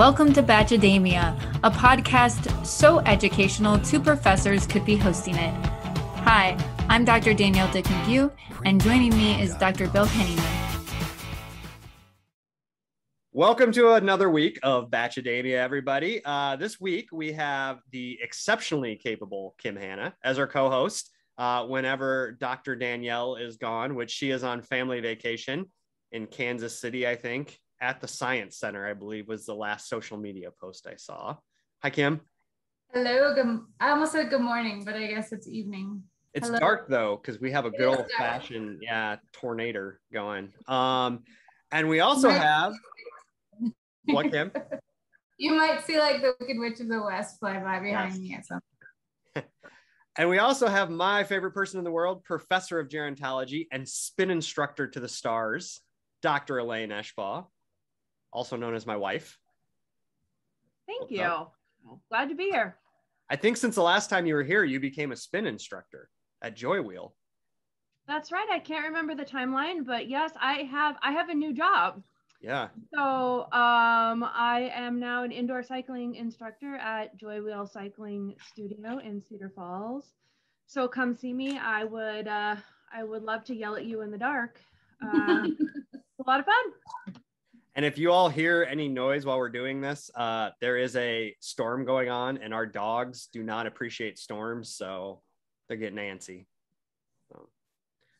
Welcome to Bachademia, a podcast so educational two professors could be hosting it. Hi, I'm Dr. Danielle Dick-McGew, and joining me is Dr. Bill Henneman. Welcome to another week of Bachademia, everybody. This week, we have the exceptionally capable Kim Hanna as our co-host whenever Dr. Danielle is gone, which she is on family vacation in Kansas City, I think. At the Science Center, I believe, was the last social media post I saw. Hi, Kim. Hello. I almost said good morning, but I guess it's evening. It's Hello. dark, though, because we have a good old-fashioned, tornado going. And we also have... What, Kim? You might see like the Wicked Witch of the West fly by behind me at some. And we also have my favorite person in the world, professor of gerontology and spin instructor to the stars, Dr. Elaine Eshbaugh, also known as my wife. Thank you. Glad to be here. I think since the last time you were here, you became a spin instructor at Joy Wheel. That's right. I can't remember the timeline, but yes, I have a new job. Yeah. So I am now an indoor cycling instructor at Joy Wheel Cycling Studio in Cedar Falls. So come see me. I would love to yell at you in the dark. It's a lot of fun. And if you all hear any noise while we're doing this, there is a storm going on, and our dogs do not appreciate storms, so they're getting antsy. So.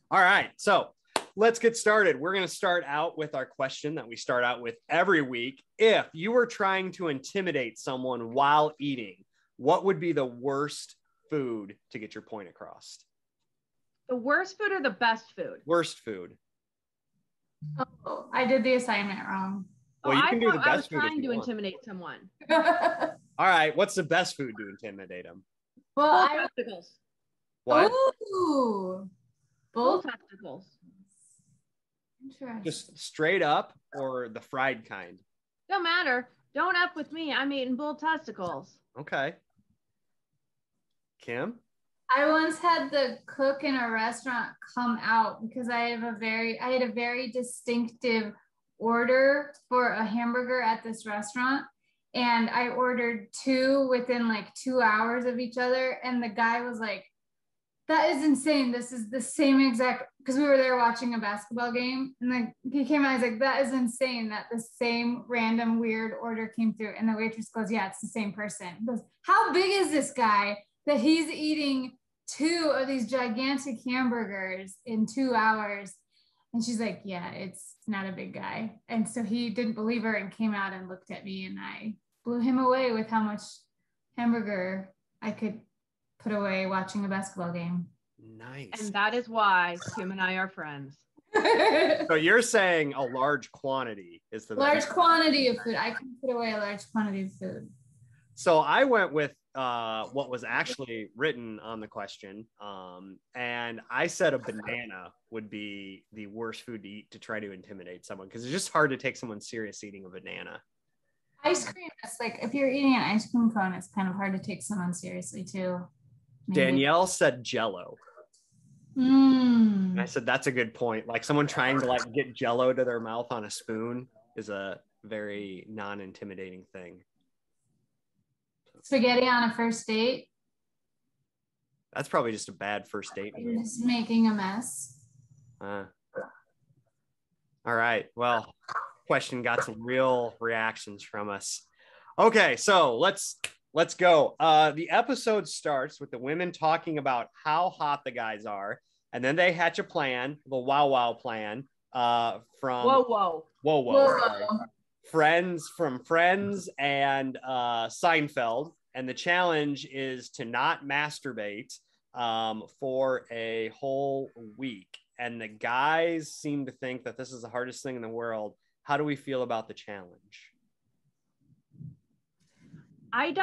All right, so let's get started. We're going to start out with our question that we start out with every week. If you were trying to intimidate someone while eating, what would be the worst food to get your point across? The worst food or the best food? Worst food. Oh, I did the assignment wrong. Well, you can do the best I was food if trying you to want. intimidate someone. All right, what's the best food to intimidate them? Well, Bull testicles. What? Ooh. Bull testicles. Interesting. Just straight up or the fried kind? Don't matter. Don't F with me. I'm eating bull testicles. Okay. Kim? I once had the cook in a restaurant come out because I had a very distinctive order for a hamburger at this restaurant. And I ordered two within like 2 hours of each other. And the guy was like, that is insane. This is the same exact, because we were there watching a basketball game. And then he came out, he's like, that is insane that the same random weird order came through. And the waitress goes, yeah, it's the same person. He goes, how big is this guy that he's eating two of these gigantic hamburgers in 2 hours? And she's like, yeah, it's not a big guy. And so he didn't believe her and came out and looked at me, and I blew him away with how much hamburger I could put away watching a basketball game. Nice. And that is why Kim and I are friends. So you're saying a large quantity is the Large best. quantity of food. I can put away a large quantity of food. So I went with what was actually written on the question. And I said a banana would be the worst food to eat to try to intimidate someone, because it's just hard to take someone serious eating a banana. Ice cream, it's like if you're eating an ice cream cone, it's kind of hard to take someone seriously too. Maybe. Danielle said Jello. Mm. And I said, that's a good point. Like someone trying to like get Jello to their mouth on a spoon is a very non-intimidating thing. Spaghetti on a first date. That's probably just a bad first date. You're just making a mess. All right. Well, question got some real reactions from us. Okay, so let's go. The episode starts with the women talking about how hot the guys are, and then they hatch a plan, the wow plan, from Whoa. Friends and Seinfeld, and the challenge is to not masturbate for a whole week. And the guys seem to think that this is the hardest thing in the world. How do we feel about the challenge? I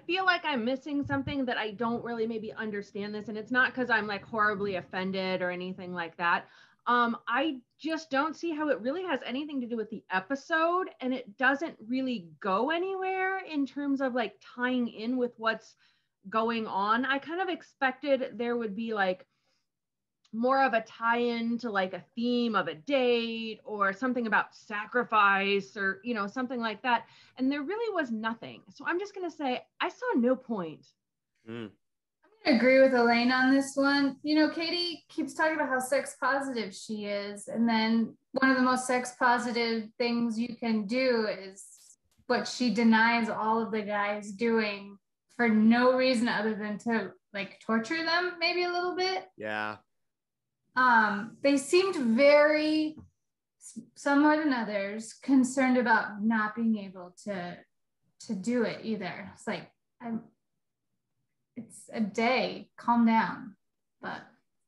feel like I'm missing something, that I don't really maybe understand this. And it's not because I'm like horribly offended or anything like that. I just don't see how it really has anything to do with the episode, and it doesn't really go anywhere in terms of like tying in with what's going on. I kind of expected there would be like more of a tie-in to like a theme of a date or something about sacrifice or, you know, something like that. And there really was nothing. So I'm just going to say, I saw no point. Mm. I'm going to agree with Elaine on this one. You know, Katie keeps talking about how sex positive she is. And then one of the most sex positive things you can do is what she denies all of the guys doing for no reason other than to like torture them maybe a little bit. Yeah. They seemed very, some more than others, concerned about not being able to do it either. It's like, it's a day, calm down, but,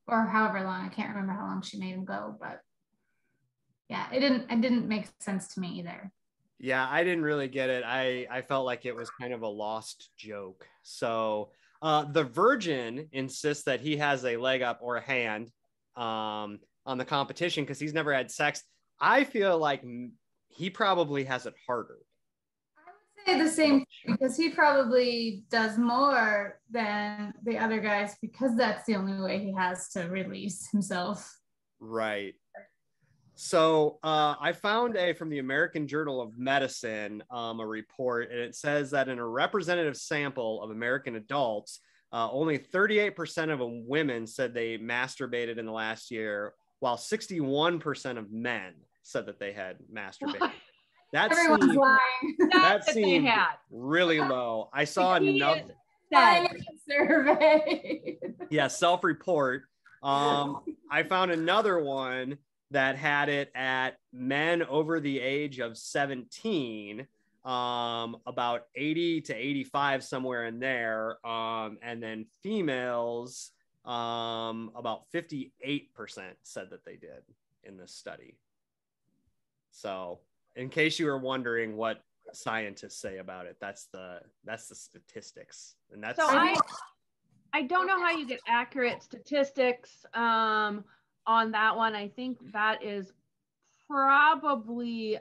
or however long, I can't remember how long she made him go, but yeah, it didn't make sense to me either. Yeah, I didn't really get it. I felt like it was kind of a lost joke. So the Virgin insists that he has a leg up or a hand on the competition because he's never had sex. I feel like he probably has it harder. I would say the same because he probably does more than the other guys because that's the only way he has to release himself. Right. So I found from the American Journal of Medicine, a report, and it says that in a representative sample of American adults, only 38% of women said they masturbated in the last year, while 61% of men said that they had masturbated. What? Everyone's lying. That seemed really low. I saw another survey. Yeah, self-report. I found another one that had it at men over the age of 17, about 80 to 85, somewhere in there. And then females, about 58% said that they did in this study. So in case you were wondering what scientists say about it, that's the statistics. And that's so I don't know how you get accurate statistics on that one. I think that is probably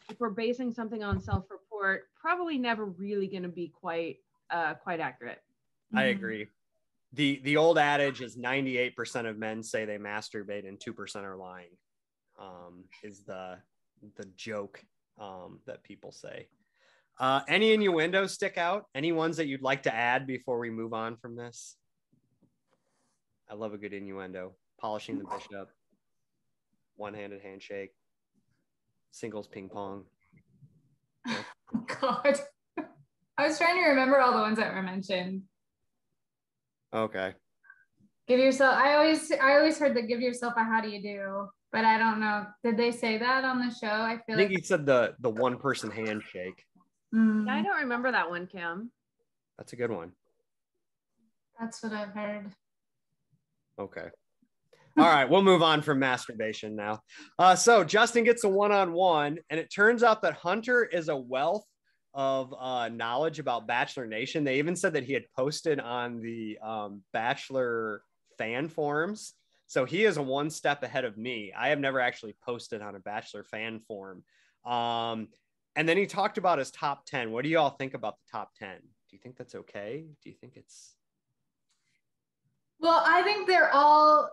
if we're basing something on self-report, probably never really going to be quite accurate. I agree. The old adage is 98% of men say they masturbate and 2% are lying. Is the joke that people say. Any innuendos stick out? Any ones that you'd like to add before we move on from this? I love a good innuendo. Polishing the bishop, one-handed handshake, singles ping pong. God, I was trying to remember all the ones that were mentioned. Okay. Give yourself. I always heard the give yourself a how do you do, but I don't know. Did they say that on the show? I think he said the one-person handshake. Yeah, I don't remember that one, Kim. That's a good one. That's what I've heard. Okay. All right, we'll move on from masturbation now. So Justin gets a one-on-one, and it turns out that Hunter is a wealth of knowledge about Bachelor Nation. They even said that he had posted on the Bachelor fan forums. So he is one step ahead of me. I have never actually posted on a Bachelor fan forum. And then he talked about his top 10. What do you all think about the top 10? Do you think that's okay? Do you think it's... Well, I think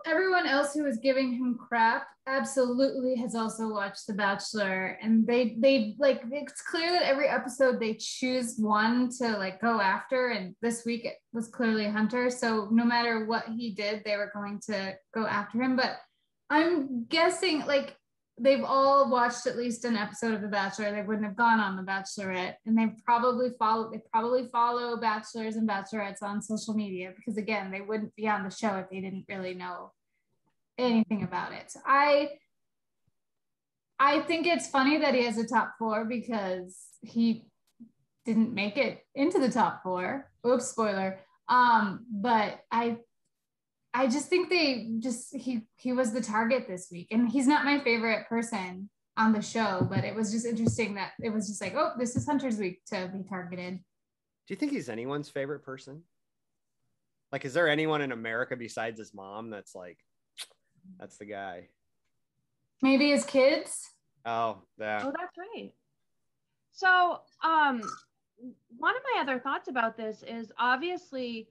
everyone else who was giving him crap absolutely has also watched The Bachelor. And they like, it's clear that every episode they choose one to like go after. And this week it was clearly Hunter. So no matter what he did, they were going to go after him. But I'm guessing like they've all watched at least an episode of The Bachelor. They wouldn't have gone on The Bachelorette, and they probably follow bachelors and bachelorettes on social media because again, they wouldn't be on the show if they didn't really know anything about it. So I think it's funny that he has a top 4 because he didn't make it into the top 4. Oops, spoiler. But I just think he was the target this week, and he's not my favorite person on the show, but it was just interesting that it was just like, oh, this is Hunter's week to be targeted. Do you think he's anyone's favorite person? Like, is there anyone in America besides his mom that's like, that's the guy? Maybe his kids. Oh, yeah. Oh, that's right. So, one of my other thoughts about this is obviously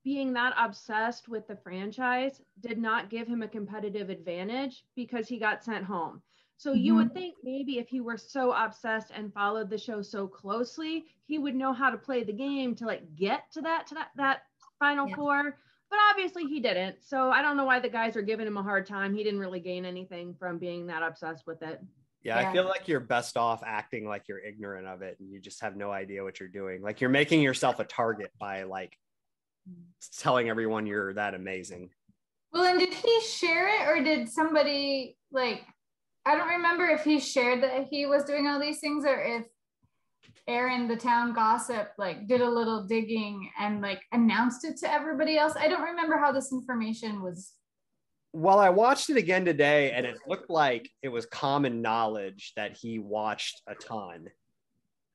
being that obsessed with the franchise did not give him a competitive advantage because he got sent home. So you would think maybe if he were so obsessed and followed the show so closely, he would know how to play the game to like get to that final four. But obviously he didn't. So I don't know why the guys are giving him a hard time. He didn't really gain anything from being that obsessed with it. Yeah, I feel like you're best off acting like you're ignorant of it and you just have no idea what you're doing. Like you're making yourself a target by like telling everyone you're that amazing. Well, and did he share it or did somebody like, I don't remember if he shared that he was doing all these things or if Aaron, the town gossip, like did a little digging and like announced it to everybody else. I don't remember how this information was. Well, I watched it again today and it looked like it was common knowledge that he watched a ton.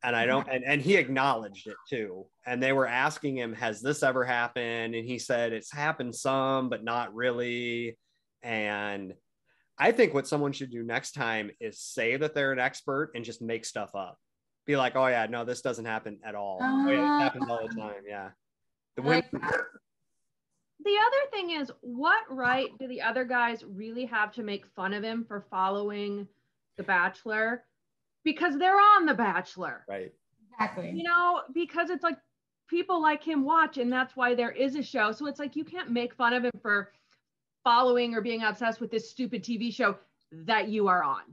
And I don't, and he acknowledged it too. And they were asking him, has this ever happened? And he said, it's happened some, but not really. And I think what someone should do next time is say that they're an expert and just make stuff up. Be like, oh yeah, no, this doesn't happen at all. Oh yeah, it happens all the time. Yeah. The women. The other thing is, what right do the other guys really have to make fun of him for following The Bachelor? Because they're on The Bachelor. Right. Exactly. You know, because it's like people like him watch, and that's why there is a show. So it's like you can't make fun of him for following or being obsessed with this stupid TV show that you are on.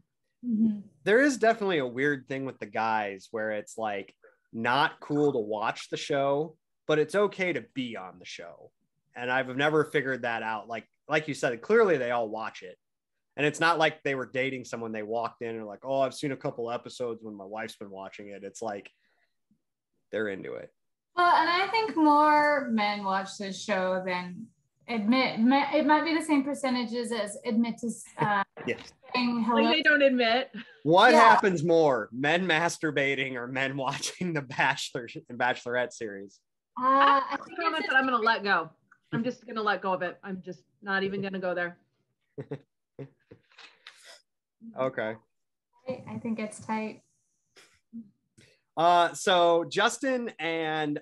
Mm-hmm. There is definitely a weird thing with the guys where it's like not cool to watch the show, but it's okay to be on the show. And I've never figured that out. Like you said, clearly they all watch it. And it's not like they were dating someone. They walked in and like, oh, I've seen a couple episodes when my wife's been watching it. It's like they're into it. Well, and I think more men watch this show than admit. It might be the same percentages as admit to yes. saying hello. Like they don't admit. What happens more, men masturbating or men watching the Bachelor and Bachelorette series? I think comments that I'm going to let go. I'm just going to let go of it. I'm just not even going to go there. Okay. I think it's tight. So Justin and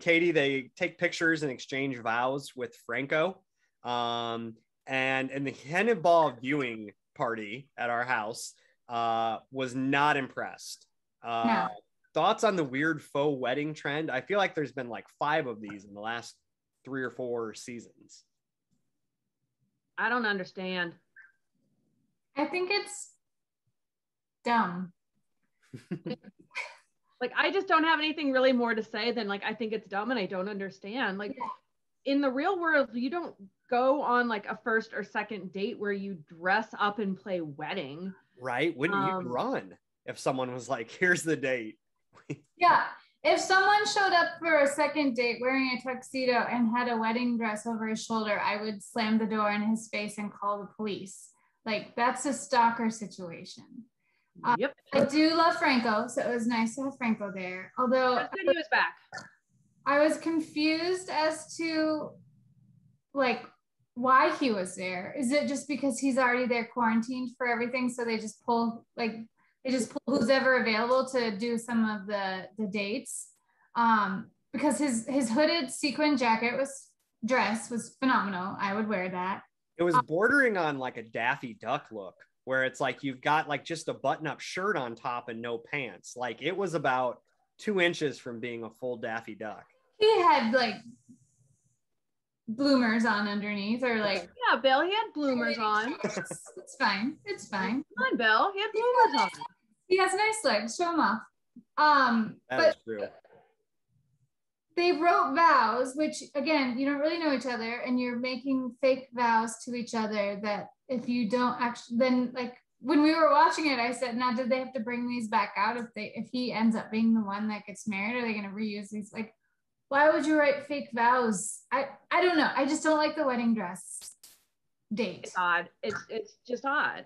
Katie, they take pictures and exchange vows with Franco. And in the Henneball viewing party at our house, was not impressed. No. Thoughts on the weird faux wedding trend? I feel like there's been like 5 of these in the last 3 or 4 seasons. I don't understand. I think it's dumb. Like, I just don't have anything really more to say than like, I think it's dumb and I don't understand. Like in the real world, you don't go on like a first or second date where you dress up and play wedding. Right? Wouldn't you run if someone was like, here's the date? Yeah. If someone showed up for a second date wearing a tuxedo and had a wedding dress over his shoulder, I would slam the door in his face and call the police. Like, that's a stalker situation. Yep. I do love Franco, so it was nice to have Franco there. Although he was back. I was confused as to like why he was there. Is it just because he's already there quarantined for everything, so they just pull who's ever available to do some of the dates? Because his hooded sequin dress was phenomenal. I would wear that. It was bordering on like a Daffy Duck look, where it's like you've got like just a button-up shirt on top and no pants. Like it was about 2 inches from being a full Daffy Duck. He had like bloomers on underneath, or like Bill, he had bloomers on. It's fine. It's fine. Come on, Bill. He had bloomers on. He has nice legs. Show him off. That's true. They wrote vows, which again, you don't really know each other, and you're making fake vows to each other that if you don't actually, then like when we were watching it, I said, now did they have to bring these back out if he ends up being the one that gets married? Are they going to reuse these? Like, why would you write fake vows? I don't know. I just don't like the wedding dress date. It's odd. It's just odd.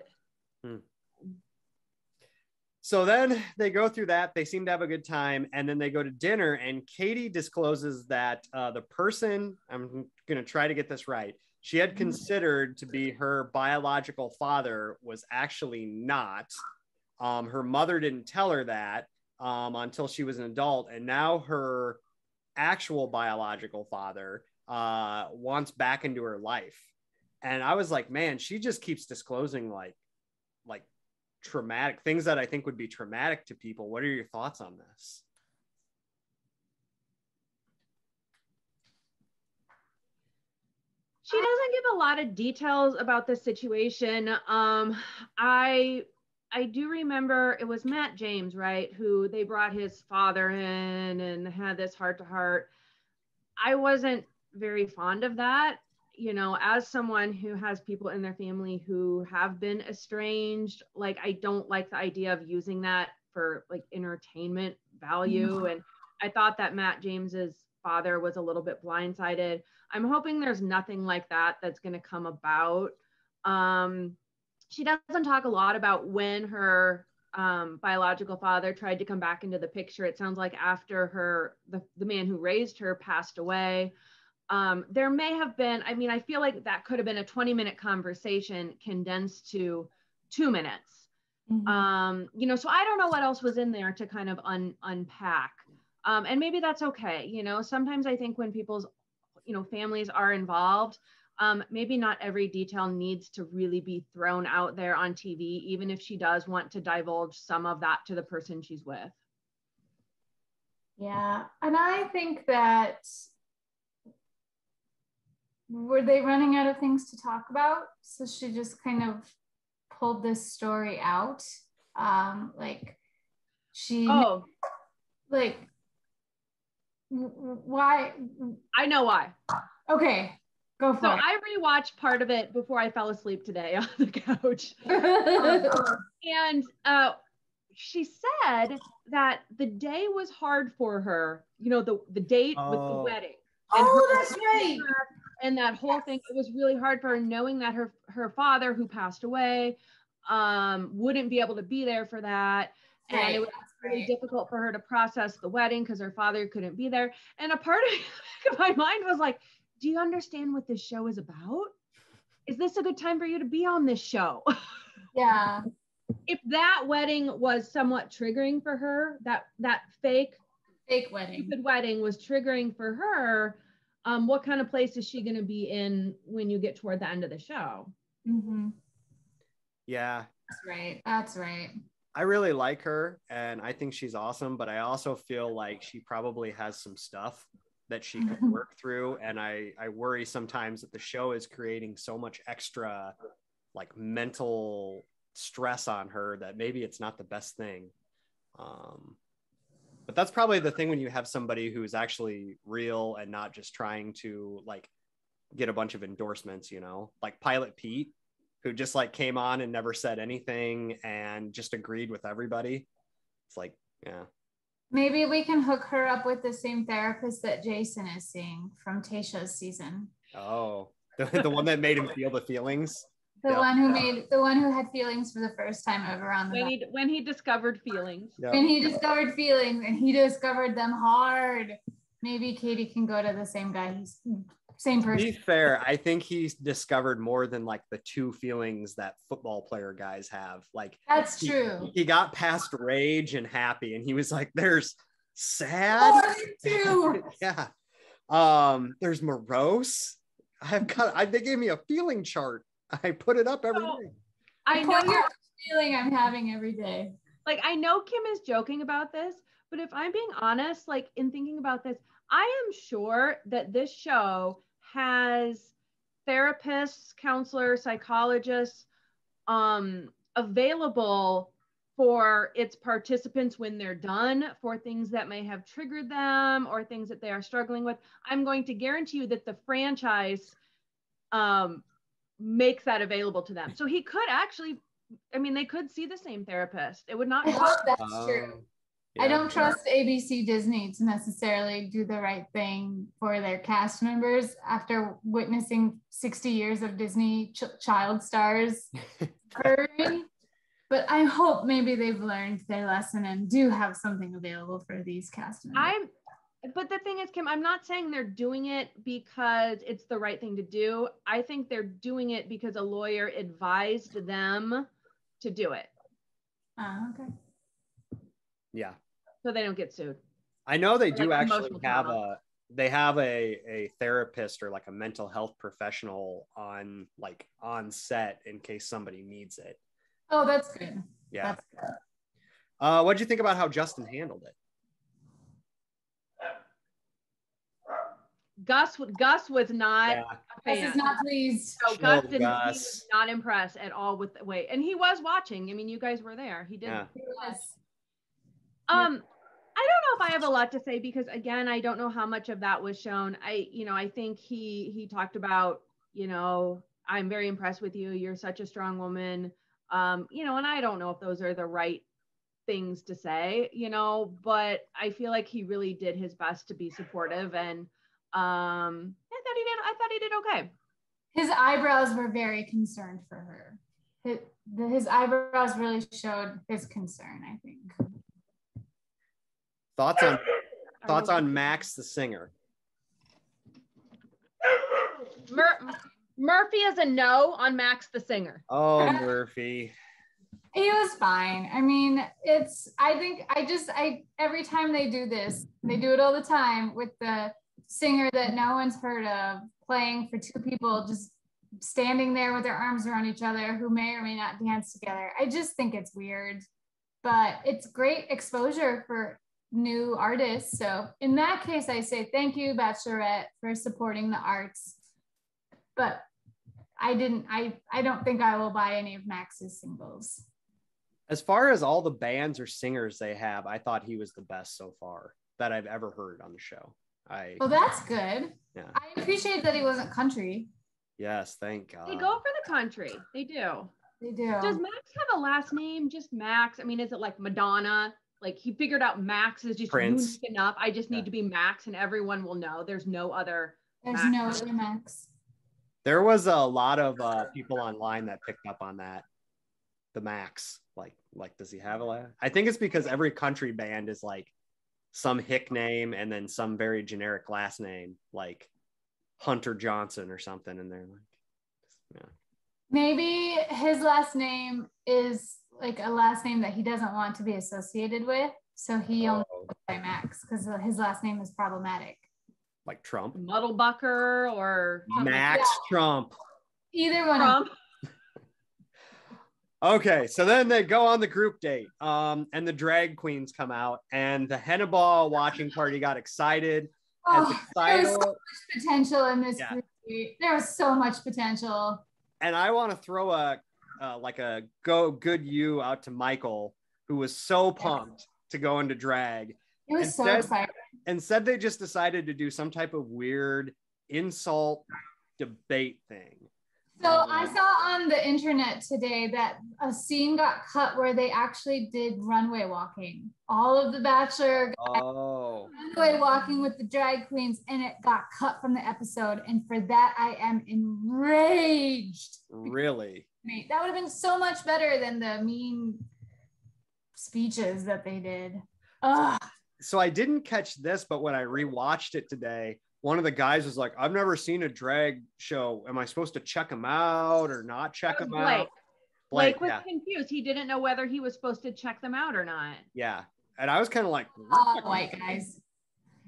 So then they go through that. They seem to have a good time. And then they go to dinner. And Katie discloses that the person, I'm going to try to get this right, she had considered to be her biological father was actually not. Her mother didn't tell her that until she was an adult. And now her actual biological father wants back into her life. And I was like, man, she just keeps disclosing like traumatic things that I think would be traumatic to people. What are your thoughts on this? She doesn't give a lot of details about the situation. I do remember it was Matt James, right, who they brought his father in and had this heart-to-heart. I wasn't very fond of that. You know, as someone who has people in their family who have been estranged, like, I don't like the idea of using that for like entertainment value. And I thought that Matt James's father was a little bit blindsided. I'm hoping there's nothing like that that's going to come about. She doesn't talk a lot about when her biological father tried to come back into the picture. It sounds like after the man who raised her passed away. There may have been, I mean, I feel like that could have been a 20-minute conversation condensed to 2 minutes. Mm-hmm. You know, so I don't know what else was in there to kind of unpack. And maybe that's okay. You know, sometimes I think when people's, you know, families are involved, maybe not every detail needs to really be thrown out there on TV, even if she does want to divulge some of that to the person she's with. Yeah. And I think that, were they running out of things to talk about? So she just kind of pulled this story out. Like she, like, why? I know why. Okay, go for it. So I rewatched part of it before I fell asleep today on the couch. And she said that the day was hard for her, you know, the date with the wedding. And that's right. And that whole thing, it was really hard for her knowing that her father, who passed away, wouldn't be able to be there for that. And it was really difficult for her to process the wedding because her father couldn't be there. And a part of my mind was like, do you understand what this show is about? Is this a good time for you to be on this show? Yeah. If that wedding was somewhat triggering for her, that fake wedding, stupid wedding was triggering for her, what kind of place is she going to be in when you get toward the end of the show? Mm-hmm. Yeah. That's right. I really like her and I think she's awesome, but I also feel like she probably has some stuff that she could work through. And I worry sometimes that the show is creating so much extra like mental stress on her that maybe it's not the best thing. But that's probably the thing when you have somebody who is actually real and not just trying to like get a bunch of endorsements, you know, like Pilot Pete, who just like came on and never said anything and just agreed with everybody. It's like, yeah. Maybe we can hook her up with the same therapist that Jason is seeing from Tayshia's season. Oh, the one that made him feel the feelings. The one who had feelings for the first time ever on the when he discovered feelings. Yep. When he discovered feelings and he discovered them hard. Maybe Katie can go to the same guy. Same person. To be fair, I think he's discovered more than like the two feelings that football player guys have. Like that's true. He got past rage and happy, and he was like, "There's sad too." Yeah. There's morose. They gave me a feeling chart. I put it up every day. I know your feeling I'm having every day. Like, I know Kim is joking about this, but if I'm being honest, like in thinking about this, I am sure that this show has therapists, counselors, psychologists available for its participants when they're done for things that may have triggered them or things that they are struggling with. I'm going to guarantee you that the franchise makes that available to them. So he could actually, I mean, they could see the same therapist. It would not. I hope that's true. Yeah. I don't trust ABC Disney to necessarily do the right thing for their cast members after witnessing 60 years of Disney child stars. But I hope maybe they've learned their lesson and do have something available for these cast members. But the thing is, Kim, I'm not saying they're doing it because it's the right thing to do. I think they're doing it because a lawyer advised them to do it. Okay. Yeah. So they don't get sued. I know they do actually have they have a therapist or like a mental health professional on set in case somebody needs it. Oh, that's good. Yeah. That's good. What'd you think about how Justin handled it? Gus was not. Gus is not pleased. So Gus didn't. He was not impressed at all with the way, and he was watching. I mean, you guys were there. He did. Yeah. He was. I don't know if I have a lot to say because again, I don't know how much of that was shown. I think he talked about, I'm very impressed with you. You're such a strong woman. And I don't know if those are the right things to say, but I feel like he really did his best to be supportive, and I thought he did okay. His eyebrows were very concerned for her. His eyebrows really showed his concern, I think. Thoughts on Max the singer? Murphy is a no on Max the singer. Oh, Murphy. He was fine. I mean, every time they do this, they do it all the time with the singer that no one's heard of playing for two people, just standing there with their arms around each other who may or may not dance together. I just think it's weird, but it's great exposure for new artists. So in that case, I say thank you, Bachelorette, for supporting the arts. But I don't think I will buy any of Max's singles. As far as all the bands or singers they have, I thought he was the best so far that I've ever heard on the show. Well, that's good. Yeah. I appreciate that he wasn't country. Yes, thank God. They go for the country. They do. They do. Does Max have a last name? Just Max? I mean, is it like Madonna? Like he figured out Max is just unique enough. I just need to be Max and everyone will know. There's no other Max. There was a lot of people online that picked up on that. The Max. Like does he have a last? I think it's because every country band is like some hick name and then some very generic last name, like Hunter Johnson or something. And they're like, yeah. Maybe his last name is like a last name that he doesn't want to be associated with. So he only goes by Max because his last name is problematic. Like Trump? Muddlebucker or Max Trump. Either one. Trump. Okay, so then they go on the group date, and the drag queens come out, and the henna ball watching party got excited. There was so much potential in this group date. There was so much potential. And I want to throw a good you out to Michael, who was so pumped to go into drag. It was so exciting. Instead, they just decided to do some type of weird insult debate thing. So I saw on the internet today that a scene got cut where they actually did runway walking. All of the Bachelor guys runway walking with the drag queens, and it got cut from the episode. And for that, I am enraged. Really? That would have been so much better than the mean speeches that they did. Ugh. So I didn't catch this, but when I rewatched it today, one of the guys was like, I've never seen a drag show. Am I supposed to check him out or not check him out? Blake was confused. He didn't know whether he was supposed to check them out or not. Yeah. And I was kind of like, white guys.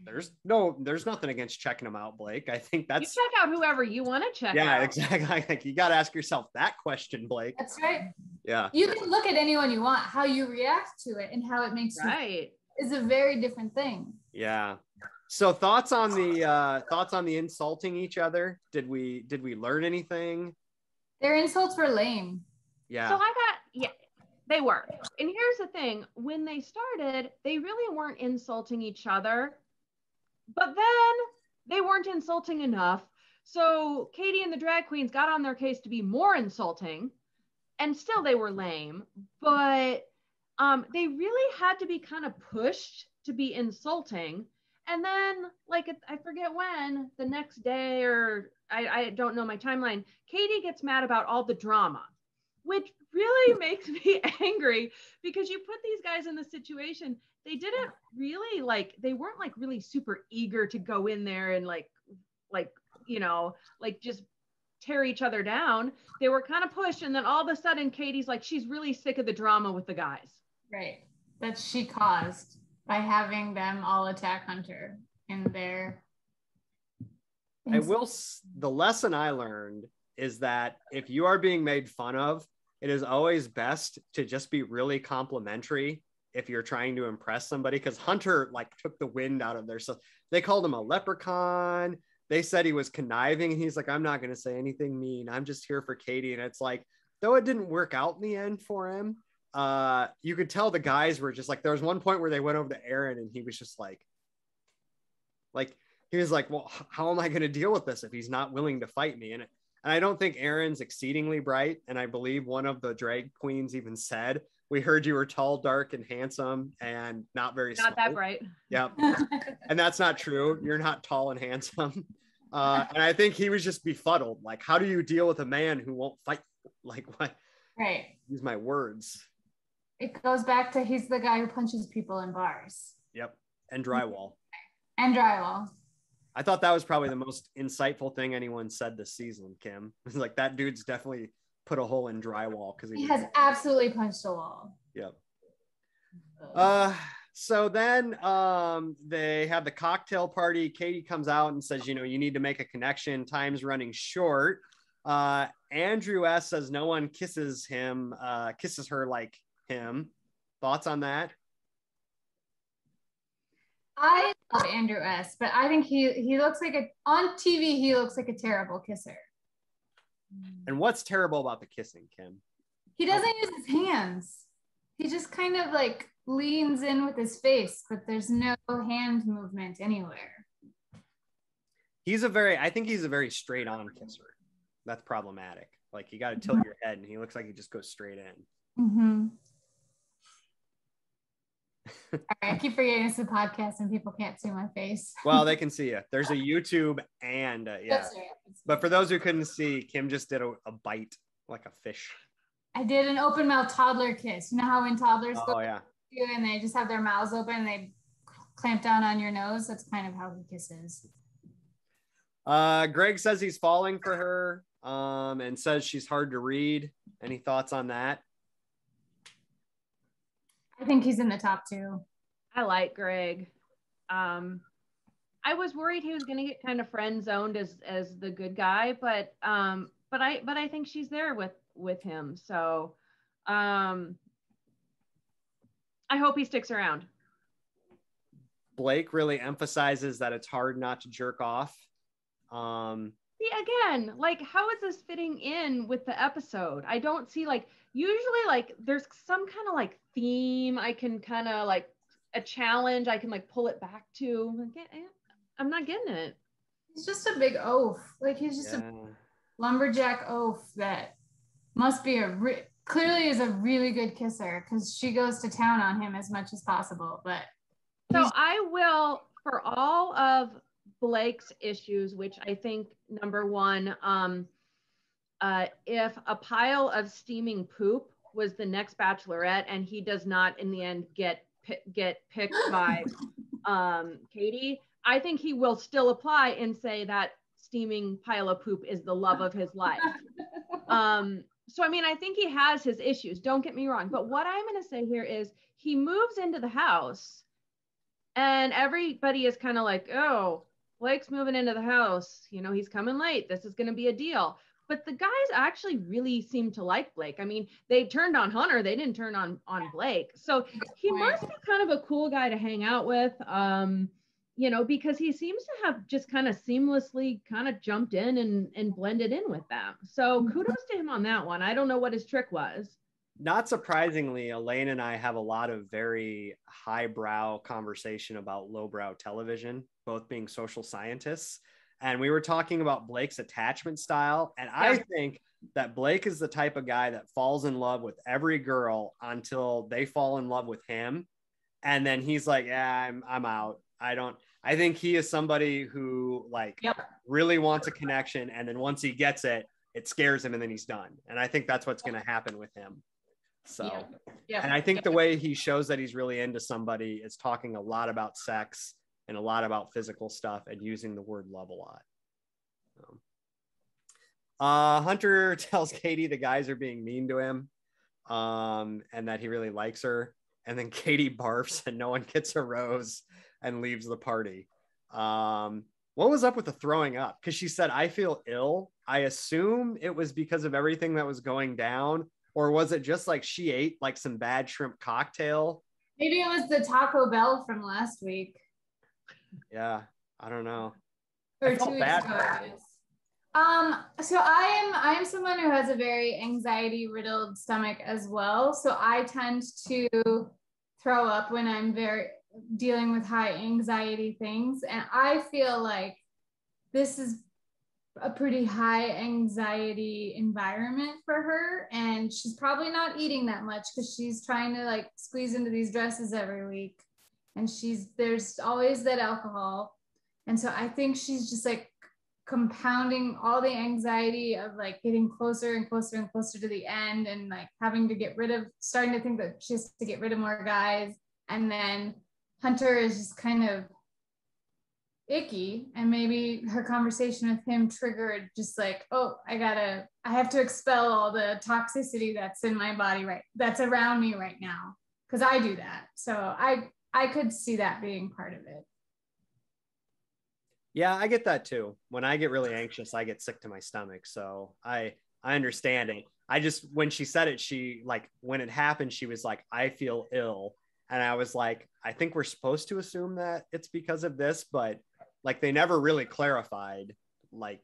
There's nothing against checking them out, Blake. I think that's... You check out whoever you want to check out. Yeah, exactly. I think you got to ask yourself that question, Blake. That's right. Yeah. You can look at anyone you want. How you react to it and how it makes you is a very different thing. Yeah. So thoughts on the insulting each other? Did we learn anything? Their insults were lame. Yeah. So they were. And here's the thing, when they started, they really weren't insulting each other, but then they weren't insulting enough. So Katie and the drag queens got on their case to be more insulting, and still they were lame, but they really had to be kind of pushed to be insulting. And then, like, I forget when, the next day, or I don't know my timeline, Katie gets mad about all the drama, which really makes me angry because you put these guys in the situation. They didn't really, they weren't, really super eager to go in there and, just tear each other down. They were kind of pushed. And then all of a sudden, Katie's like, she's really sick of the drama with the guys. Right. That she caused by having them all attack Hunter in their The lesson I learned is that if you are being made fun of, it is always best to just be really complimentary if you're trying to impress somebody, because Hunter like took the wind out of their stuff. They called him a leprechaun. They said he was conniving, and he's like, I'm not going to say anything mean. I'm just here for Katie. And it's like, though it didn't work out in the end for him, you could tell the guys were just like, there was one point where they went over to Aaron and he was just like he was like, well, how am I going to deal with this if he's not willing to fight me? And I don't think Aaron's exceedingly bright. And I believe one of the drag queens even said, we heard you were tall, dark, and handsome and not smart. That bright. Yep. And that's not true. You're not tall and handsome. And I think he was just befuddled. Like, how do you deal with a man who won't fight? Like, what? Right. Use my words. It goes back to he's the guy who punches people in bars. Yep. And drywall. And drywall. I thought that was probably the most insightful thing anyone said this season, Kim. It's like, that dude's definitely put a hole in drywall because he has absolutely punched a wall. Yep. So then they have the cocktail party. Katie comes out and says, you need to make a connection. Time's running short. Andrew S. says no one kisses her like him. Thoughts on that? I love Andrew S., but I think he looks like on TV, he looks like a terrible kisser. And what's terrible about the kissing, Kim? He doesn't use his hands. He just kind of like leans in with his face, but there's no hand movement anywhere. I think he's a very straight on kisser. That's problematic. Like, you got to tilt your head and he looks like he just goes straight in. Mm-hmm. All right, I keep forgetting it's a podcast and people can't see my face. Well, they can see you. There's a YouTube and yeah. Right. But for those who couldn't see, Kim just did a bite like a fish. I did an open mouth toddler kiss. You know how when toddlers go and they just have their mouths open and they clamp down on your nose? That's kind of how he kisses. Greg says he's falling for her and says she's hard to read. Any thoughts on that? I think he's in the top two. I like Greg. I was worried he was going to get kind of friend zoned as the good guy, but I think she's there with him. So I hope he sticks around. Blake really emphasizes that it's hard not to jerk off. See, again, like, how is this fitting in with the episode? I don't see, like, usually, like, there's some kind of, like, theme I can kind of, like, a challenge I can, like, pull it back to. I'm not getting it. He's just a big oaf. Like, he's just a lumberjack oaf that must be clearly is a really good kisser because she goes to town on him as much as possible. But so I will, for all of Blake's issues, which I think number one, if a pile of steaming poop was the next Bachelorette and he does not in the end get picked by Katie, I think he will still apply and say that steaming pile of poop is the love of his life. So I mean, I think he has his issues, don't get me wrong, but what I'm going to say here is he moves into the house and everybody is kind of like, oh, Blake's moving into the house. You know, he's coming late. This is going to be a deal. But the guys actually really seem to like Blake. I mean, they turned on Hunter. They didn't turn on Blake. So he must be kind of a cool guy to hang out with, you know, because he seems to have just kind of seamlessly kind of jumped in and blended in with them. So kudos to him on that one. I don't know what his trick was. Not surprisingly, Elaine and I have a lot of very highbrow conversation about lowbrow television, both being social scientists. And we were talking about Blake's attachment style. And I think that Blake is the type of guy that falls in love with every girl until they fall in love with him. And then he's like, yeah, I'm out. I think he is somebody who really wants a connection. And then once he gets it, it scares him and then he's done. And I think that's what's going to happen with him. So, and I think the way he shows that he's really into somebody is talking a lot about sex and a lot about physical stuff and using the word love a lot. Hunter tells Katie the guys are being mean to him and that he really likes her. And then Katie barfs and no one gets a rose and leaves the party. What was up with the throwing up? Because she said, I feel ill. I assume it was because of everything that was going down. Or was it just like she ate like some bad shrimp cocktail? Maybe it was the Taco Bell from last week. Yeah, I don't know. Or 2 weeks ago, I guess. So I am someone who has a very anxiety riddled stomach as well. So I tend to throw up when I'm dealing with high anxiety things. And I feel like this is a pretty high anxiety environment for her. And she's probably not eating that much because she's trying to like squeeze into these dresses every week. And there's always that alcohol. And so I think she's just like compounding all the anxiety of like getting closer and closer and closer to the end and like having to starting to think that she has to get rid of more guys. And then Hunter is just kind of icky. And maybe her conversation with him triggered just like, oh, I have to expel all the toxicity that's in my body, that's around me right now. Cause I do that. So I could see that being part of it. Yeah, I get that too. When I get really anxious, I get sick to my stomach. So I understand it. When she said it, when it happened, she was like, I feel ill. And I was like, I think we're supposed to assume that it's because of this, but like they never really clarified, like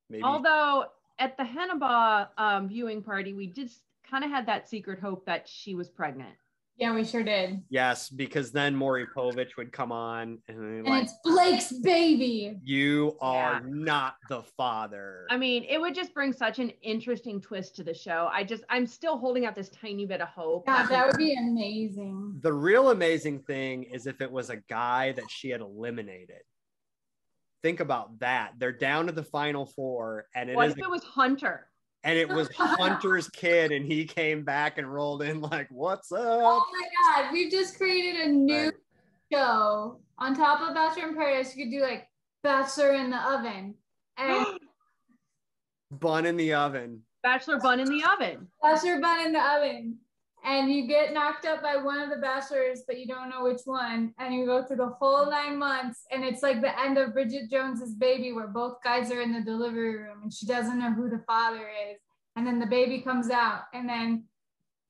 maybe. Although at the Hanna viewing party, we just kind of had that secret hope that she was pregnant. Yeah, we sure did. Yes, because then Maury Povich would come on and it's Blake's baby. You are not the father. I mean, it would just bring such an interesting twist to the show. I'm still holding out this tiny bit of hope. Yeah, that would be amazing. The real amazing thing is if it was a guy that she had eliminated. Think about that. They're down to the final four, and what if it was Hunter? And it was Hunter's kid, and he came back and rolled in like, what's up? Oh my God. We've just created a new show. On top of Bachelor in Paradise, you could do like Bachelor in the Oven. And Bun in the Oven. Bachelor Bun in the Oven. Bachelor Bun in the Oven. And you get knocked up by one of the bachelors, but you don't know which one. And you go through the whole 9 months. And it's like the end of Bridget Jones's Baby, where both guys are in the delivery room and she doesn't know who the father is. And then the baby comes out and then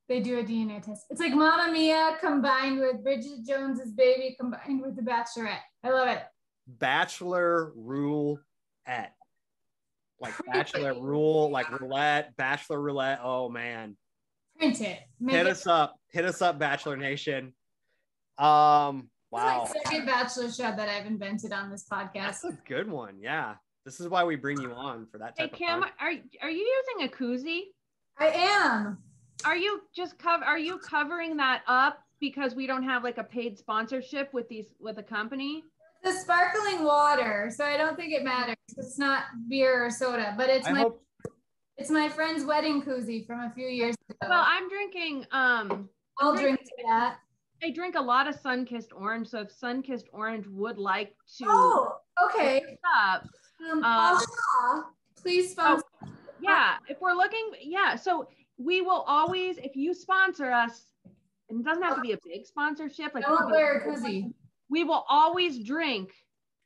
they do a DNA test. It's like Mamma Mia combined with Bridget Jones's Baby combined with The Bachelorette. I love it. Bachelor Roulette. Like Bachelor Rule, like roulette, Bachelor Roulette. Oh, man. Print it. Hit us up, Bachelor Nation. Wow. This is my second Bachelor show that I've invented on this podcast. That's a good one. Yeah. This is why we bring you on for that type of Kim, are you using a koozie? I am. Are you covering that up because we don't have like a paid sponsorship with a company? It's sparkling water, so I don't think it matters. It's not beer or soda, but it's my friend's wedding koozie from a few years ago. Well, I'm drinking. I'll drink that. I drink a lot of Sunkissed Orange, so if Sunkissed Orange would like to. Oh, okay. Up, please sponsor. Oh, yeah, if we're looking, so we will always, if you sponsor us, and it doesn't have to be a big sponsorship. Like, don't wear a koozie. We will always drink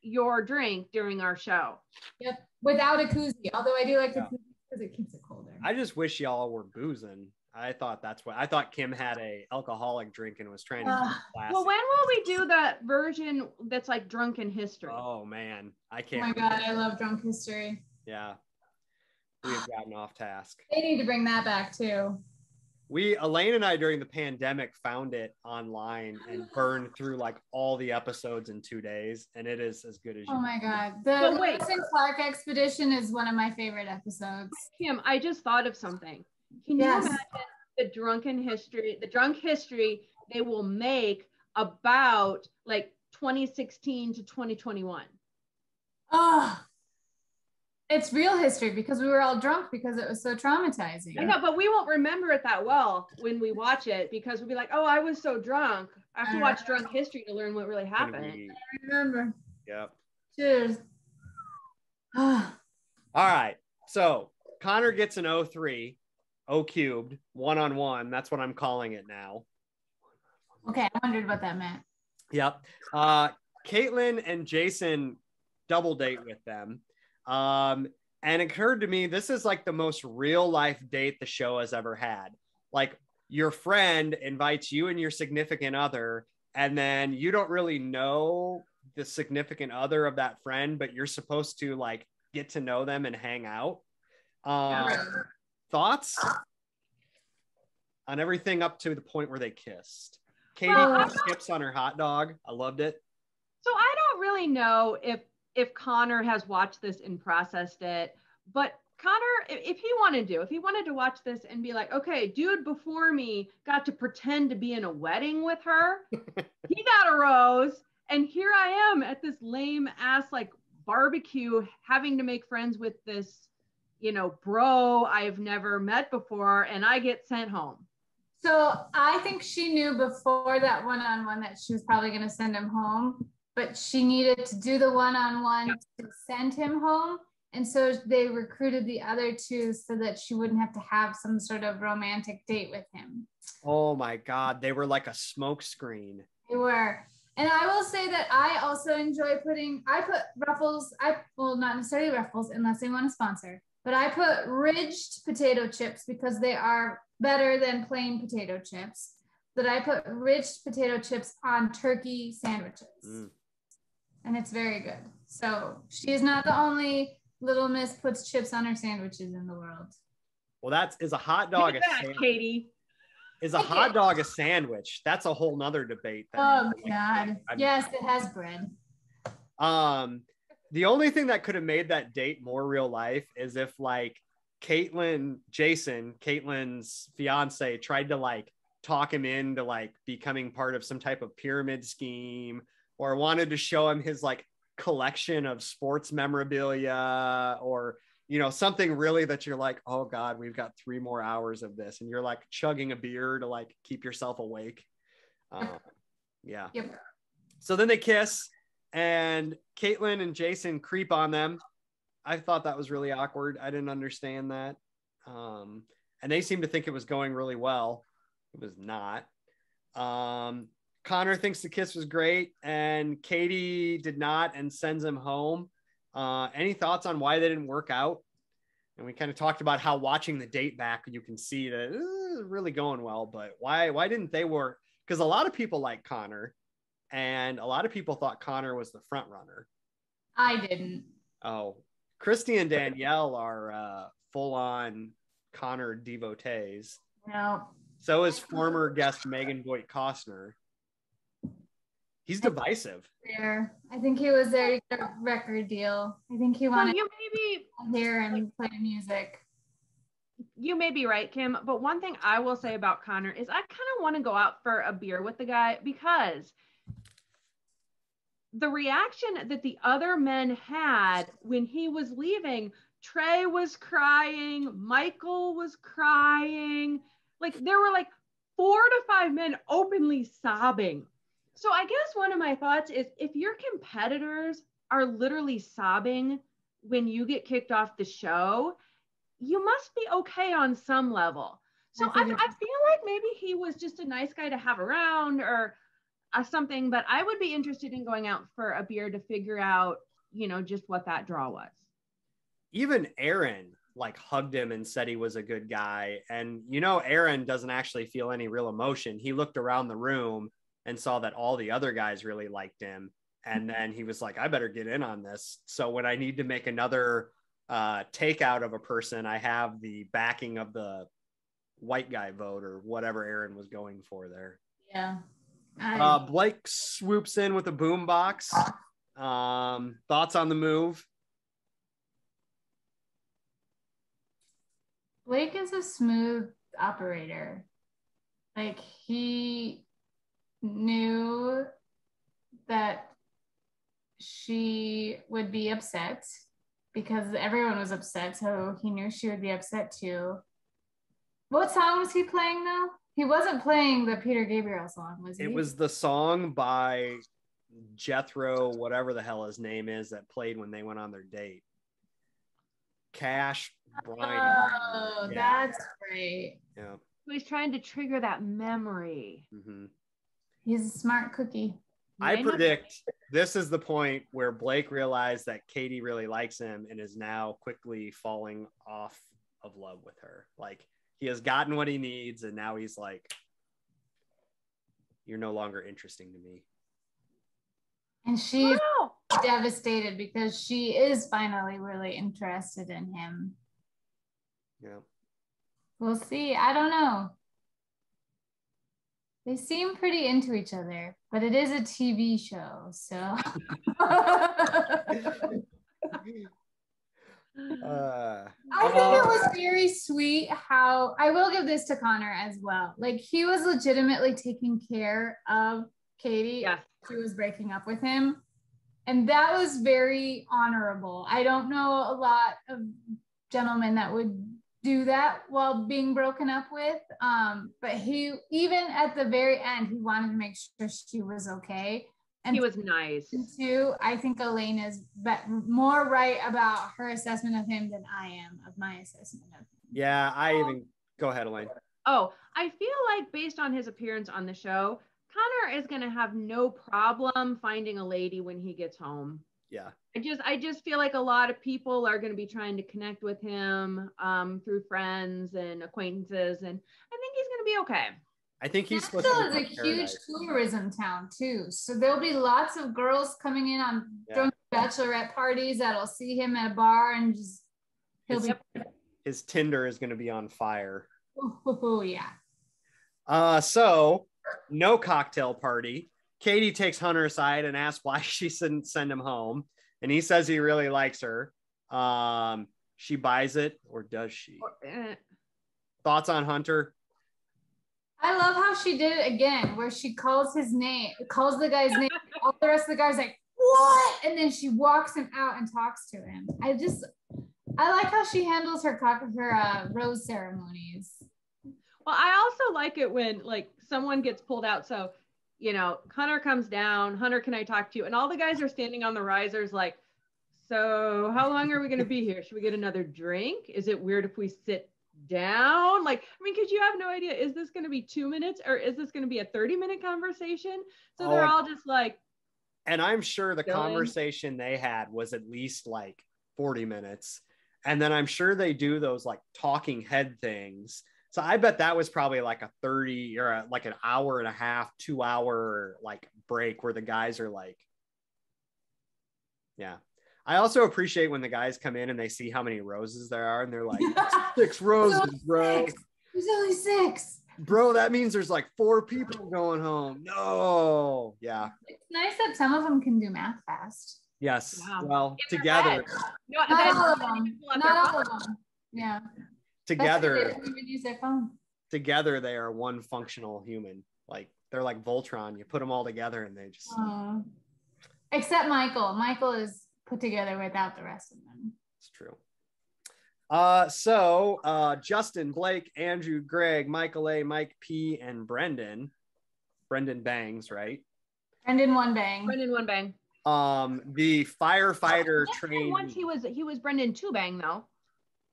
your drink during our show. Yep, without a koozie. Although I do like the koozie because it keeps it colder. I just wish y'all were boozing. I thought Kim had a alcoholic drink and was trying to classy. Well, when will we do that version that's like drunken history? Oh man, I can't. Oh my God, I love drunk history. Yeah, we've gotten off task. They need to bring that back too. Elaine and I during the pandemic found it online and burned through like all the episodes in 2 days, and it is as good as you. Oh my God, the Lewis and Clark expedition is one of my favorite episodes. Kim, I just thought of something. Can you imagine the drunk history they will make about like 2016 to 2021? Oh, it's real history because we were all drunk because it was so traumatizing. I know, but we won't remember it that well when we watch it because we'll be like, oh, I was so drunk. I have to watch drunk history to learn what really happened. I remember. Yep. Cheers. All right. So Conor gets an 0-3. O cubed, 1-on-1. That's what I'm calling it now. Okay, I wondered what that meant. Yep. Kaitlyn and Jason double date with them. And it occurred to me, this is like the most real life date the show has ever had. Like, your friend invites you and your significant other, and then you don't really know the significant other of that friend, but you're supposed to like get to know them and hang out. Thoughts on everything up to the point where they kissed? Katie put chips on her hot dog. I loved it. So I don't really know if Conor has watched this and processed it, but Conor, if he wanted to watch this and be like, okay, dude before me got to pretend to be in a wedding with her, he got a rose, and here I am at this lame ass like barbecue having to make friends with this, bro I've never met before, and I get sent home. So I think she knew before that one-on-one that she was probably going to send him home, but she needed to do the one-on-one to send him home. And so they recruited the other two so that she wouldn't have to have some sort of romantic date with him. Oh my God. They were like a smoke screen. They were. And I will say that I also enjoy I put Ruffles, well, not necessarily Ruffles unless they want to sponsor, but I put ridged potato chips because they are better than plain potato chips. But I put ridged potato chips on turkey sandwiches. And it's very good. So she is not the only Little Miss puts chips on her sandwiches in the world. Well, is a hot dog a sandwich? Katie. Is a hot dog a sandwich? That's a whole nother debate. Oh God. Yes, it has bread. The only thing that could have made that date more real life is if like Kaitlyn's fiance, tried to like talk him into like becoming part of some type of pyramid scheme, or wanted to show him his like collection of sports memorabilia, or something really that you're like, oh God, we've got 3 more hours of this, and you're like chugging a beer to like keep yourself awake. Yeah. Yep. So then they kiss, and Kaitlyn and Jason creep on them. I thought that was really awkward. I didn't understand that. And they seemed to think it was going really well. It was not. Conor thinks the kiss was great, and Katie did not, and sends him home. Any thoughts on why they didn't work out? And we kind of talked about how watching the date back, you can see that it's really going well, but why didn't they work? Because a lot of people like Conor, and a lot of people thought Conor was the front runner. I didn't. Oh, Christy and Danielle are full-on Conor devotees. No. So is former guest Megan Boyd Costner. He's divisive. There, I think he was there to get a record deal. I think he wanted you maybe hear and play music. You may be right, Kim, but one thing I will say about Conor is I kind of want to go out for a beer with the guy, because the reaction that the other men had when he was leaving, Trey was crying, Michael was crying, like there were like 4 to 5 men openly sobbing. So I guess one of my thoughts is, if your competitors are literally sobbing when you get kicked off the show, you must be okay on some level. So I feel like maybe he was just a nice guy to have around, or something, but I would be interested in going out for a beer to figure out, just what that draw was. Even Aaron like hugged him and said he was a good guy. And Aaron doesn't actually feel any real emotion. He looked around the room and saw that all the other guys really liked him. And then he was like, I better get in on this. So when I need to make another takeout of a person, I have the backing of the white guy vote, or whatever Aaron was going for there. Yeah. Blake swoops in with a boombox. Thoughts on the move? Blake is a smooth operator. Like, he knew that she would be upset because everyone was upset, so he knew she would be upset too. What song was he playing though? He wasn't playing the Peter Gabriel song, was he? It was the song by Jethro, whatever the hell his name is, that played when they went on their date. Cash Brian. Oh, yeah. That's great. Yeah. So he's trying to trigger that memory. Mm-hmm. He's a smart cookie. I predict this is the point where Blake realized that Katie really likes him and is now quickly falling off of love with her. Like, he has gotten what he needs, and now he's like, you're no longer interesting to me. And she's devastated because she is finally really interested in him. Yeah. We'll see. I don't know. They seem pretty into each other, but it is a TV show, so. I think it was very sweet how, I will give this to Conor as well. Like, he was legitimately taking care of Katie. Yes. She was breaking up with him. And that was very honorable. I don't know a lot of gentlemen that would do that while being broken up with. But he, even at the very end, he wanted to make sure she was okay. And he was nice too. I think Elaine is more right about her assessment of him than I am of my assessment of him. Yeah, go ahead, Elaine. Oh, I feel like based on his appearance on the show, Conor is going to have no problem finding a lady when he gets home. Yeah. I just feel like a lot of people are going to be trying to connect with him through friends and acquaintances, and I think he's going to be okay. I think he's supposed to be a huge tourism town too, so there'll be lots of girls coming in on drunk bachelorette parties that'll see him at a bar and just his Tinder is going to be on fire. Oh yeah. So no cocktail party. Katie takes Hunter aside and asks why she shouldn't send him home, and he says he really likes her. She buys it, or does she? Thoughts on Hunter? I love how she did it again, where she calls his name, calls the guy's name. All the rest of the guys like, what? And then she walks him out and talks to him. I like how she handles her rose ceremonies. Well, I also like it when like someone gets pulled out. So, you know, Conor comes down, Hunter, can I talk to you? And all the guys are standing on the risers like, so how long are we going to be here? Should we get another drink? Is it weird if we sit down? Like, I mean, because you have no idea, is this going to be 2 minutes or is this going to be a 30-minute conversation? So they're all just like, and I'm sure the conversation they had was at least like 40 minutes. And then I'm sure they do those like talking head things. So I bet that was probably like a 30 or like an hour and a half, 2 hour like break where the guys are like, yeah. I also appreciate when the guys come in and they see how many roses there are and they're like, 6 roses, bro. There's only 6. Bro, that means there's like 4 people going home. No. Yeah. It's nice that some of them can do math fast. Yes. Wow. Well, together. Not all of them. Not all of them. Yeah. Together. They don't even use their phone. Together, they are one functional human. Like, they're like Voltron. You put them all together and they just. Except Michael. Michael is put together without the rest of them. It's true. Justin, Blake, Andrew, Greg, Michael A, Mike P, and Brendan Bangs, right? Brendan One Bang. The firefighter trained. Once he was Brendan Two Bang though.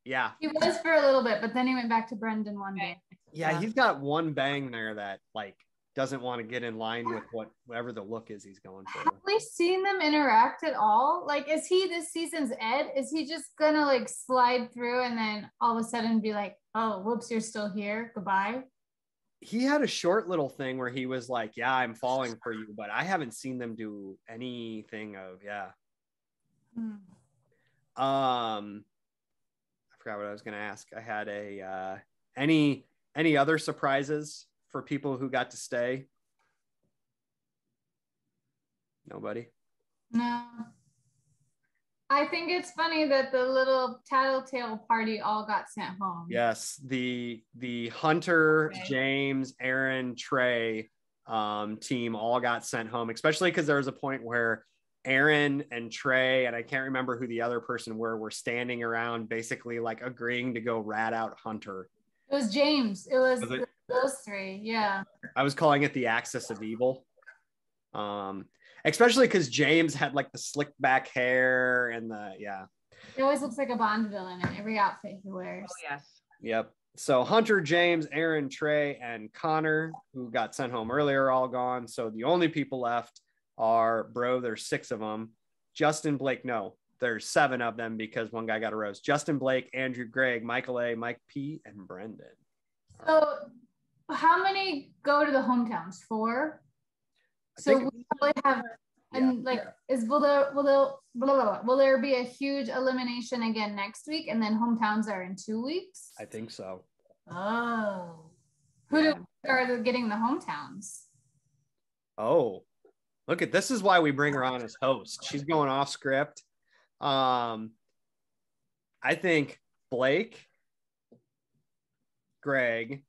Yeah. He was for a little bit, but then he went back to Brendan One Bang. Yeah, he's got one bang there that like doesn't want to get in line with whatever the look is he's going for. Have we seen them interact at all? Like, is he this season's Ed? Is he just gonna like slide through and then all of a sudden be like, oh, whoops, you're still here. Goodbye. He had a short little thing where he was like, yeah, I'm falling for you, but I haven't seen them do anything of, I forgot what I was going to ask. I had any other surprises for people who got to stay? Nobody? No. I think it's funny that the little tattletale party all got sent home. Yes, the Hunter, James, Aaron, Trey team all got sent home, especially because there was a point where Aaron and Trey, and I can't remember who the other person were standing around basically like agreeing to go rat out Hunter. It was James. It was those 3. Yeah. I was calling it the axis of evil. Especially because James had like the slick back hair and He always looks like a Bond villain in every outfit he wears. Oh, yes. Yep. So Hunter, James, Aaron, Trey, and Conor, who got sent home earlier, are all gone. So the only people left are, bro, there's 6 of them. Justin, Blake, no, there's 7 of them because one guy got a rose. Justin, Blake, Andrew, Greg, Michael A, Mike P, and Brendan. So how many go to the hometowns? 4? So we probably have, and like, will there be a huge elimination again next week, and then hometowns are in 2 weeks? I think so. Oh, who are getting the hometowns? Oh, look at this is why we bring her on as host. She's going off script. I think Blake, Greg,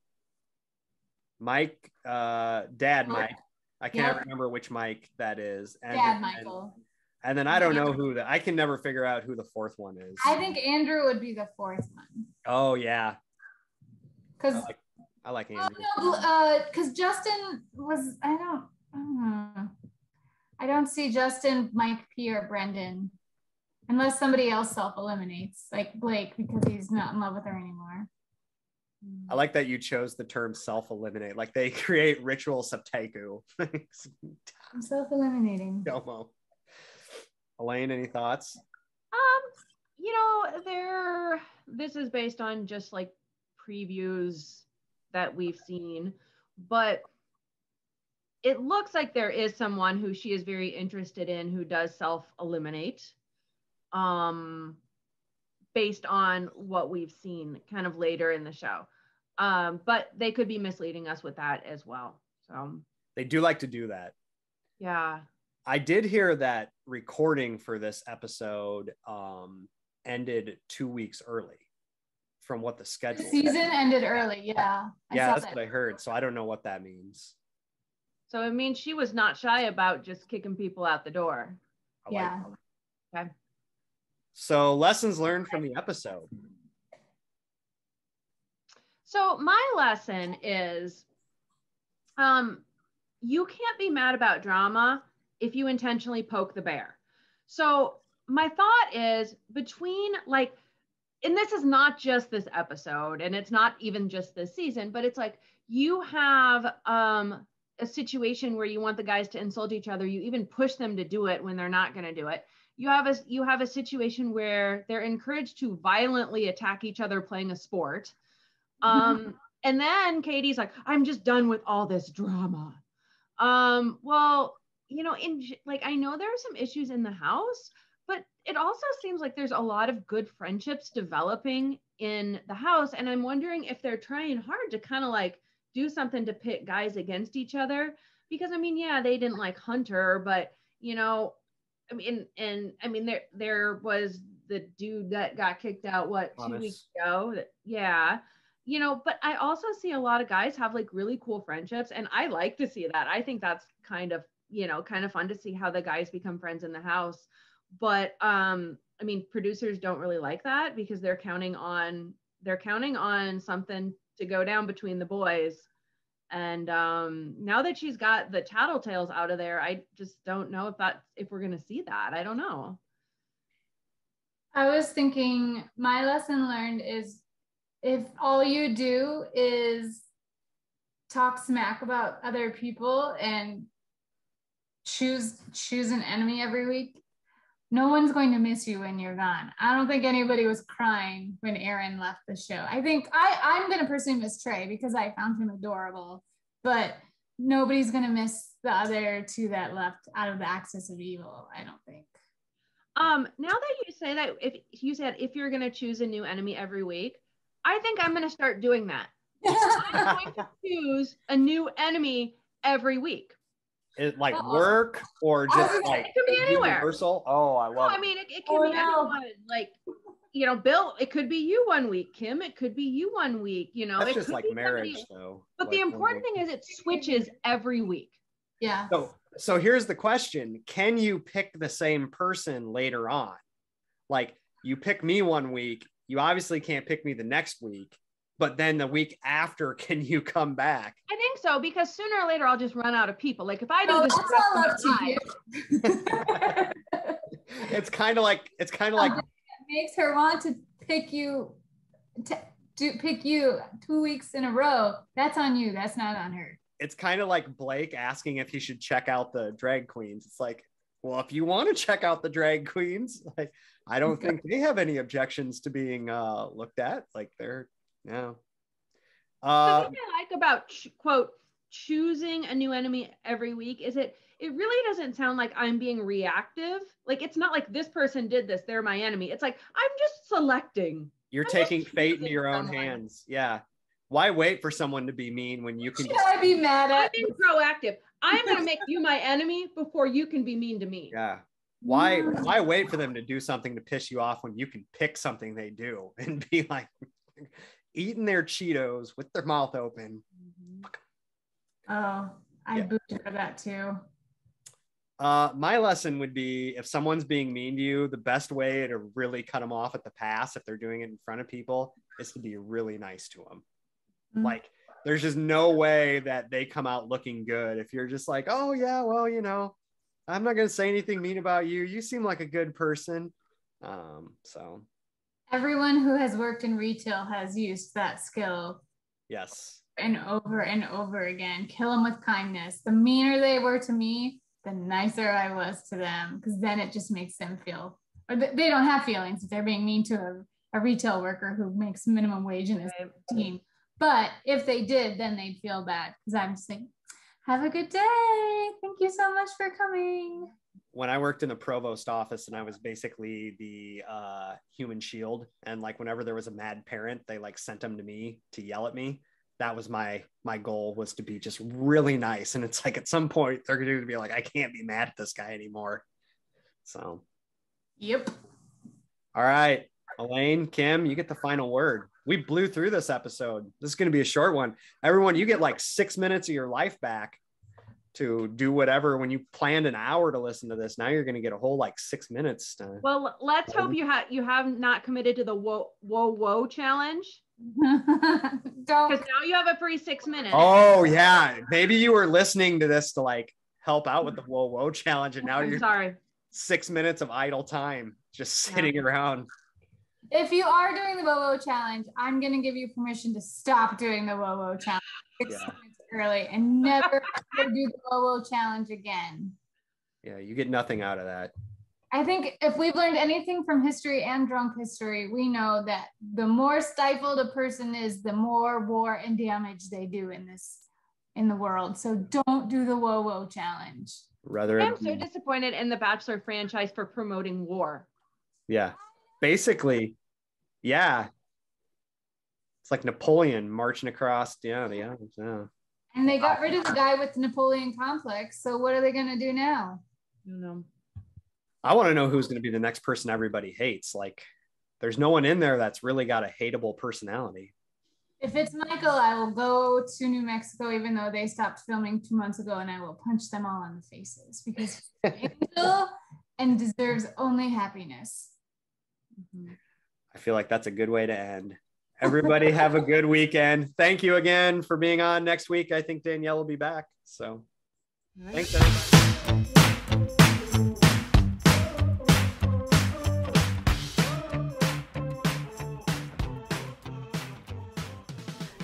Mike, Dad Mike. I can't remember which Mike that is. And, Dad Michael. And then I don't know who I can never figure out who the 4th one is. I think Andrew would be the 4th one. Oh yeah. Because I like Andrew. Because Justin was, I don't see Justin, Mike P, or Brendan, unless somebody else self-eliminates, like Blake, because he's not in love with her anymore. I like that you chose the term self-eliminate, like they create ritual septaku. I'm self-eliminating. Domo. Elaine, any thoughts? This is based on just like previews that we've seen, but it looks like there is someone who she is very interested in who does self-eliminate, based on what we've seen kind of later in the show. But they could be misleading us with that as well. So they do like to do that. Yeah. I did hear that recording for this episode ended 2 weeks early from what the schedule The season ended early. Yeah. That's what I heard. So I don't know what that means. So it means she was not shy about just kicking people out the door. Yeah. Okay. So lessons learned from the episode. So my lesson is, you can't be mad about drama if you intentionally poke the bear. So my thought is between like, and this is not just this episode, and it's not even just this season, but it's like you have a situation where you want the guys to insult each other. You even push them to do it when they're not going to do it. You have a situation where they're encouraged to violently attack each other playing a sport. And then Katie's like, I'm just done with all this drama. Well, I know there are some issues in the house, but it also seems like there's a lot of good friendships developing in the house. And I'm wondering if they're trying hard to kind of like do something to pit guys against each other, because they didn't like Hunter, but there was the dude that got kicked out, Thomas. 2 weeks ago? But I also see a lot of guys have like really cool friendships, and I like to see that. I think that's kind of fun to see how the guys become friends in the house. But producers don't really like that because they're counting on something to go down between the boys. And now that she's got the tattletales out of there, I just don't know if we're gonna see that. I don't know. I was thinking my lesson learned is if all you do is talk smack about other people and choose an enemy every week, no one's going to miss you when you're gone. I don't think anybody was crying when Aaron left the show. I think I'm going to personally miss Trey because I found him adorable, but nobody's going to miss the other 2 that left out of the axis of evil, I don't think. Now that you say that, if you're going to choose a new enemy every week, I think I'm going to start doing that. I'm going to choose a new enemy every week. It like work or just like it could be anywhere. Universal? Oh, I love it. It could be anyone. Like, Bill, it could be you one week. Kim, it could be you one week. That's it just could like be marriage, somebody. though. But the important thing is it switches every week. Yeah. So here's the question: can you pick the same person later on? Like, you pick me one week, you obviously can't pick me the next week. But then the week after, can you come back? I think so, because sooner or later I'll just run out of people. Like if I do this, that's all it's kind of like it makes her want to pick you to pick you 2 weeks in a row. That's on you. That's not on her. it's kind of like Blake asking if he should check out the drag queens. It's like, well, if you want to check out the drag queens, like, I don't think they have any objections to being looked at. Like they're, yeah. The thing I like about quote choosing a new enemy every week is it really doesn't sound like I'm being reactive. Like it's not like this person did this, they're my enemy. It's like I'm just selecting. You're taking fate into your own hands. Yeah. Why wait for someone to be mean when you can? Should I be mad at? I'm being proactive. I'm gonna make you my enemy before you can be mean to me. Yeah. Why wait for them to do something to piss you off when you can pick something they do and be like eating their Cheetos with their mouth open? Oh, I booted for that too. My lesson would be if someone's being mean to you, the best way to really cut them off at the pass, if they're doing it in front of people, is to be really nice to them. Like, there's just no way that they come out looking good if you're just like, oh yeah, well, you know, I'm not going to say anything mean about you. You seem like a good person. So everyone who has worked in retail has used that skill. Yes. And over again. Kill them with kindness. The meaner they were to me, the nicer I was to them, because then it just makes them feel, or they don't have feelings if they're being mean to a retail worker who makes minimum wage in this team. But if they did, then they'd feel bad, because I'm just like, have a good day. Thank you so much for coming. When I worked in the provost office and I was basically the human shield, and like whenever there was a mad parent, they like sent them to me to yell at me. That was my goal, was to be just really nice. And it's like at some point they're going to be like, I can't be mad at this guy anymore. So. Yep. All right. Elaine, Kim, you get the final word. We blew through this episode. This is going to be a short one. Everyone, you get like 6 minutes of your life back to do whatever. When you planned an hour to listen to this, now you're going to get a whole like 6 minutes. Well, let's hope you have not committed to the whoa challenge. Don't. Because now you have a free 6 minutes. Oh yeah, maybe you were listening to this to like help out with the whoa challenge, and now you're sorry. 6 minutes of idle time just sitting around. If you are doing the whoa challenge, I'm going to give you permission to stop doing the whoa challenge 6 minutes early and never do the whoa challenge again. Yeah, you get nothing out of that. I think if we've learned anything from history and drunk history, we know that the more stifled a person is, the more war and damage they do in the world. So don't do the whoa challenge. I'm so disappointed in the Bachelor franchise for promoting war. Yeah. Basically, yeah. It's like Napoleon marching across. Yeah. And they got rid of the guy with the Napoleon complex. So what are they going to do now? I don't know. I want to know who's going to be the next person everybody hates. Like, there's no one in there that's really got a hateable personality. If it's Michael, I will go to New Mexico, even though they stopped filming 2 months ago, and I will punch them all in the faces because he's an angel and deserves only happiness. I feel like that's a good way to end. Everybody have a good weekend. Thank you again for being on. Next week, I think Danielle will be back. So thanks, everybody.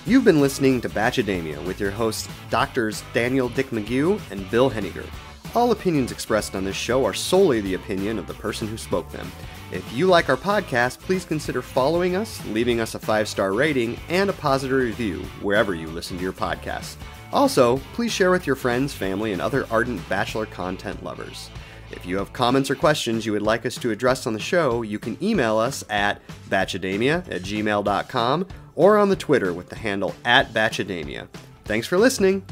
You've been listening to Bachademia with your hosts, Doctors Daniel Dick McGew and Bill Henniger. All opinions expressed on this show are solely the opinion of the person who spoke them. If you like our podcast, please consider following us, leaving us a 5-star rating, and a positive review wherever you listen to your podcasts. Also, please share with your friends, family, and other ardent Bachelor content lovers. If you have comments or questions you would like us to address on the show, you can email us at bachademia@gmail.com or on the Twitter with the handle @Bachademia. Thanks for listening.